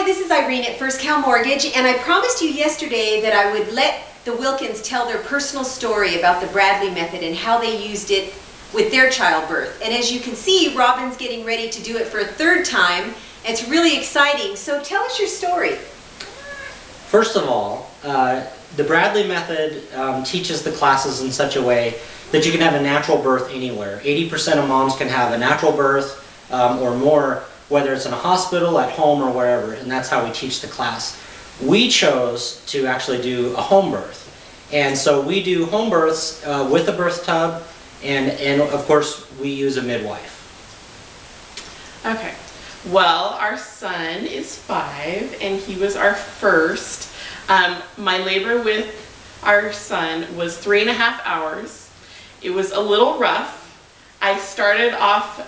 Hi, this is Irene at First Cal Mortgage, and I promised you yesterday that I would let the Wilkins tell their personal story about the Bradley method and how they used it with their childbirth. And as you can see, Robin's getting ready to do it for a third time. It's really exciting. So tell us your story. First of all, the Bradley method teaches the classes in such a way that you can have a natural birth anywhere. 80% of moms can have a natural birth or more, whether it's in a hospital, at home, or wherever, and that's how we teach the class. We chose to actually do a home birth. And so we do home births with a birth tub, and of course we use a midwife. Okay, well, our son is 5 and he was our first. My labor with our son was 3.5 hours. It was a little rough. I started off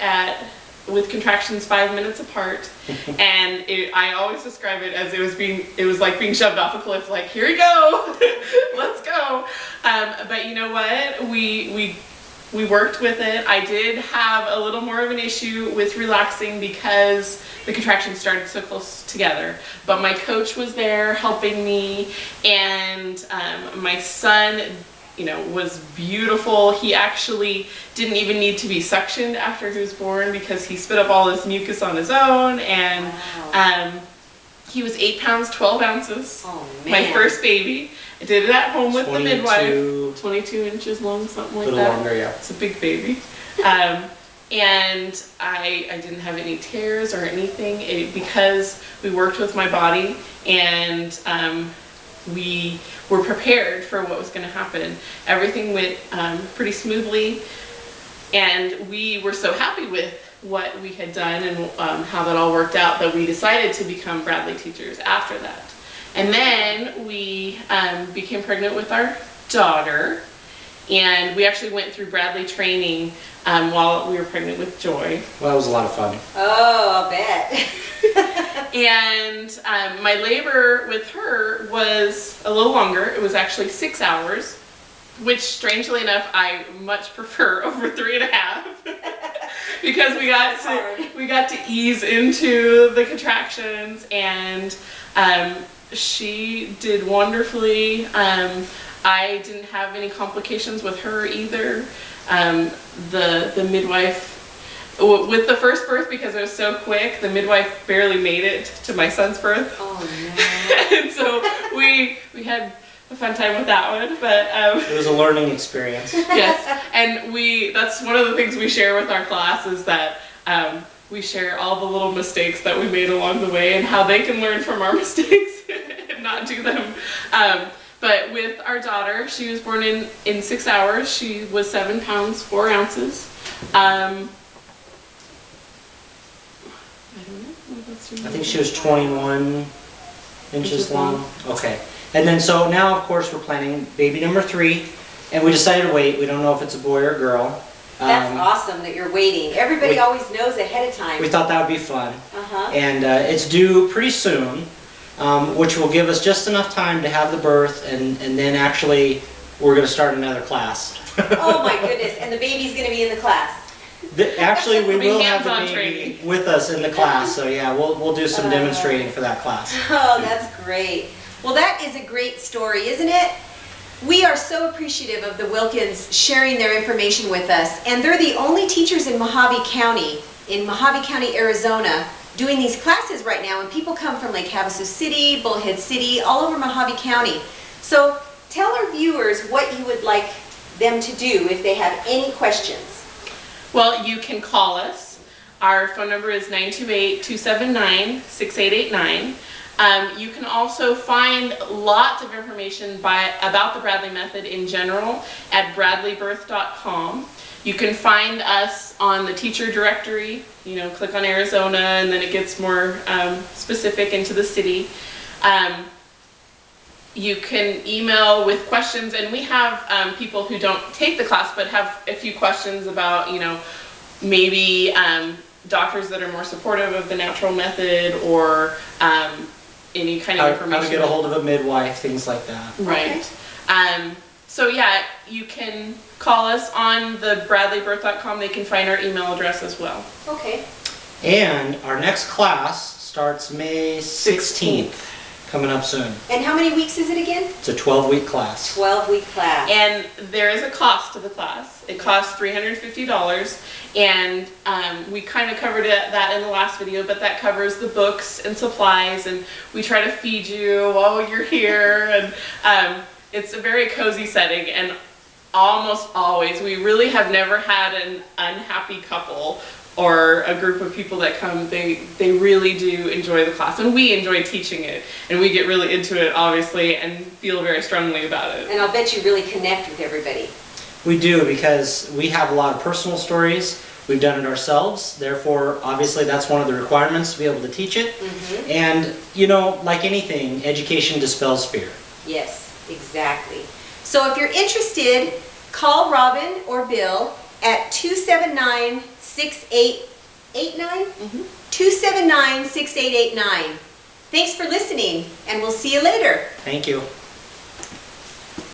with contractions 5 minutes apart, and I always describe it as it was like being shoved off a cliff, like, here you go, let's go. But you know what, we worked with it. I did have a little more of an issue with relaxing because the contractions started so close together, but my coach was there helping me, and my son, was beautiful. He actually didn't even need to be suctioned after he was born because he spit up all his mucus on his own, and wow. He was 8 pounds, 12 ounces. Oh, man. My first baby. I did it at home with the midwife. 22 inches long, something like that. A little longer, yeah. It's a big baby. And I didn't have any tears or anything because we worked with my body, and we were prepared for what was going to happen. Everything went pretty smoothly, and we were so happy with what we had done and how that all worked out that we decided to become Bradley teachers after that. And then we became pregnant with our daughter, and we actually went through Bradley training while we were pregnant with Joy. Well, that was a lot of fun. Oh, I'll bet. And my labor with her was a little longer. It was actually 6 hours, which strangely enough I much prefer over 3.5 because we got to ease into the contractions, and she did wonderfully. I didn't have any complications with her either. The midwife, with the first birth, because it was so quick, the midwife barely made it to my son's birth. Oh no. And so we had a fun time with that one, but it was a learning experience. Yes, and that's one of the things we share with our class is that we share all the little mistakes that we made along the way and how they can learn from our mistakes and not do them. But with our daughter, she was born in 6 hours. She was 7 pounds, 4 ounces. I think she was 21 inches long. Okay. And then so now, of course, we're planning baby number 3, and we decided to wait. We don't know if it's a boy or a girl. That's awesome that you're waiting. Everybody always knows ahead of time. We thought that would be fun. And it's due pretty soon, which will give us just enough time to have the birth, and then actually we're going to start another class. Oh my goodness, and the baby's going to be in the class. Actually, we will have the baby with us in the class, so yeah, we'll do some demonstrating for that class. Oh, that's great. Well, that is a great story, isn't it? We are so appreciative of the Wilkins sharing their information with us, and they're the only teachers in Mojave County, Arizona, doing these classes right now, and people come from Lake Havasu City, Bullhead City, all over Mojave County. So tell our viewers what you would like them to do if they have any questions. Well, you can call us. Our phone number is 928-279-6889. You can also find lots of information about the Bradley method in general at bradleybirth.com. You can find us on the teacher directory. Click on Arizona, and then it gets more specific into the city. You can email with questions, and we have people who don't take the class but have a few questions about, maybe doctors that are more supportive of the natural method, or any kind of information. How to get a hold of a midwife, things like that. Right. Okay. So yeah, you can call us on the bradleybirth.com. They can find our email address as well. Okay. And our next class starts May 16th, coming up soon. And how many weeks is it again? It's a 12-week class. 12-week class. And there is a cost to the class. It costs $350, and we kind of covered that in the last video, but that covers the books and supplies, and we try to feed you while you're here, and it's a very cozy setting, and almost always, we really have never had an unhappy couple or a group of people that come. They really do enjoy the class, and we enjoy teaching it, and we get really into it, obviously, and feel very strongly about it. And I'll bet you really connect with everybody. We do, because we have a lot of personal stories. We've done it ourselves, therefore, obviously, that's one of the requirements to be able to teach it. Mm-hmm. And, you know, like anything, education dispels fear. Yes, exactly. So if you're interested, call Robin or Bill at 279-6889? 279-6889. Thanks for listening, and we'll see you later. Thank you.